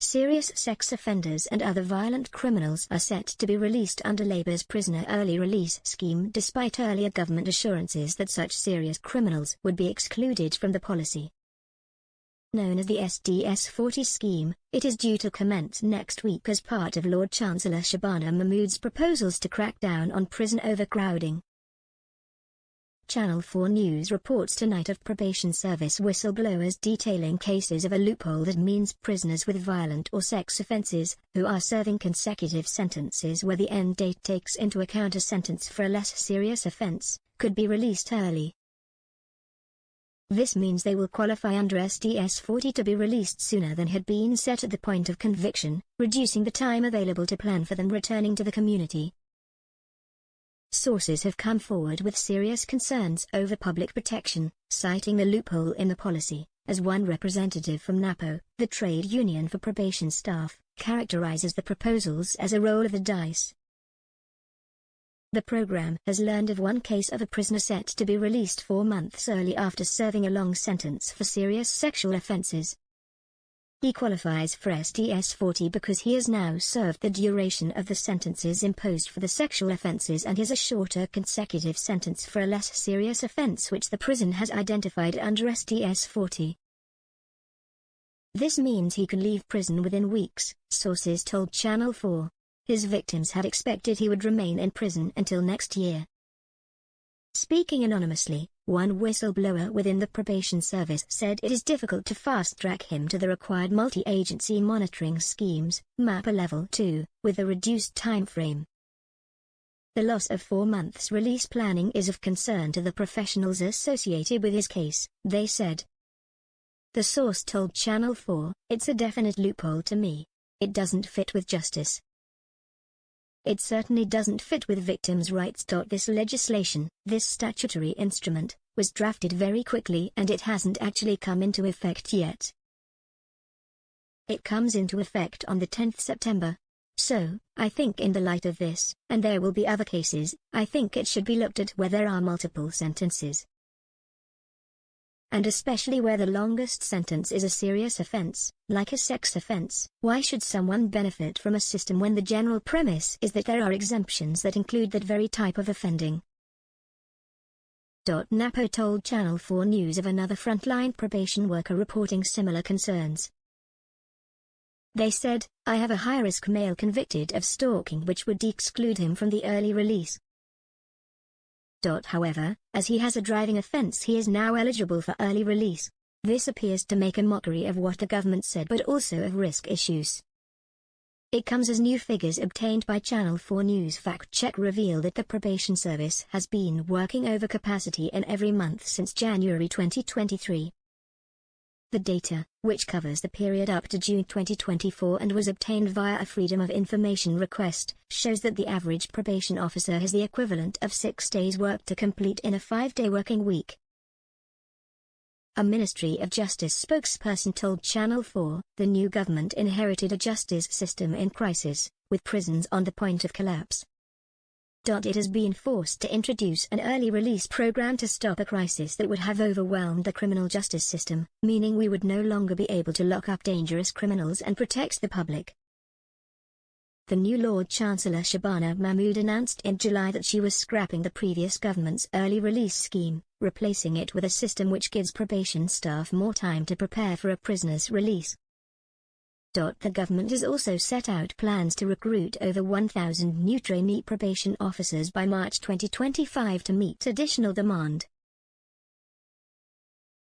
Serious sex offenders and other violent criminals are set to be released under Labour's prisoner early release scheme despite earlier government assurances that such serious criminals would be excluded from the policy. Known as the SDS-40 scheme, it is due to commence next week as part of Lord Chancellor Shabana Mahmood's proposals to crack down on prison overcrowding. Channel 4 News reports tonight of probation service whistleblowers detailing cases of a loophole that means prisoners with violent or sex offences, who are serving consecutive sentences where the end date takes into account a sentence for a less serious offence, could be released early. This means they will qualify under SDS-40 to be released sooner than had been set at the point of conviction, reducing the time available to plan for them returning to the community. Sources have come forward with serious concerns over public protection, citing the loophole in the policy, as one representative from NAPO, the trade union for probation staff, characterises the proposals as a roll of the dice. The program has learned of one case of a prisoner set to be released 4 months early after serving a long sentence for serious sexual offences. He qualifies for SDS-40 because he has now served the duration of the sentences imposed for the sexual offences and has a shorter consecutive sentence for a less serious offence which the prison has identified under SDS-40. This means he can leave prison within weeks, sources told Channel 4. His victims had expected he would remain in prison until next year. Speaking anonymously, one whistleblower within the probation service said it is difficult to fast-track him to the required multi-agency monitoring schemes, NAPO Level 2, with a reduced time frame. The loss of 4 months release planning is of concern to the professionals associated with his case, they said. The source told Channel 4, "It's a definite loophole to me. It doesn't fit with justice. It certainly doesn't fit with victims' rights." This legislation, this statutory instrument, was drafted very quickly and it hasn't actually come into effect yet. It comes into effect on the 10th September. So, I think in the light of this, and there will be other cases, I think it should be looked at where there are multiple sentences. And especially where the longest sentence is a serious offense, like a sex offense. Why should someone benefit from a system when the general premise is that there are exemptions that include that very type of offending? NAPO told Channel 4 News of another frontline probation worker reporting similar concerns. They said, "I have a high-risk male convicted of stalking which would exclude him from the early release. However, as he has a driving offence he is now eligible for early release. This appears to make a mockery of what the government said but also of risk issues." It comes as new figures obtained by Channel 4 News fact-check reveal that the probation service has been working over capacity in every month since January 2023. The data, which covers the period up to June 2024 and was obtained via a Freedom of Information request, shows that the average probation officer has the equivalent of 6 days' work to complete in a 5-day working week. A Ministry of Justice spokesperson told Channel 4, the new government inherited a justice system in crisis, with prisons on the point of collapse. It has been forced to introduce an early release program to stop a crisis that would have overwhelmed the criminal justice system, meaning we would no longer be able to lock up dangerous criminals and protect the public. The new Lord Chancellor Shabana Mahmood announced in July that she was scrapping the previous government's early release scheme, replacing it with a system which gives probation staff more time to prepare for a prisoner's release. The government has also set out plans to recruit over 1,000 new trainee probation officers by March 2025 to meet additional demand.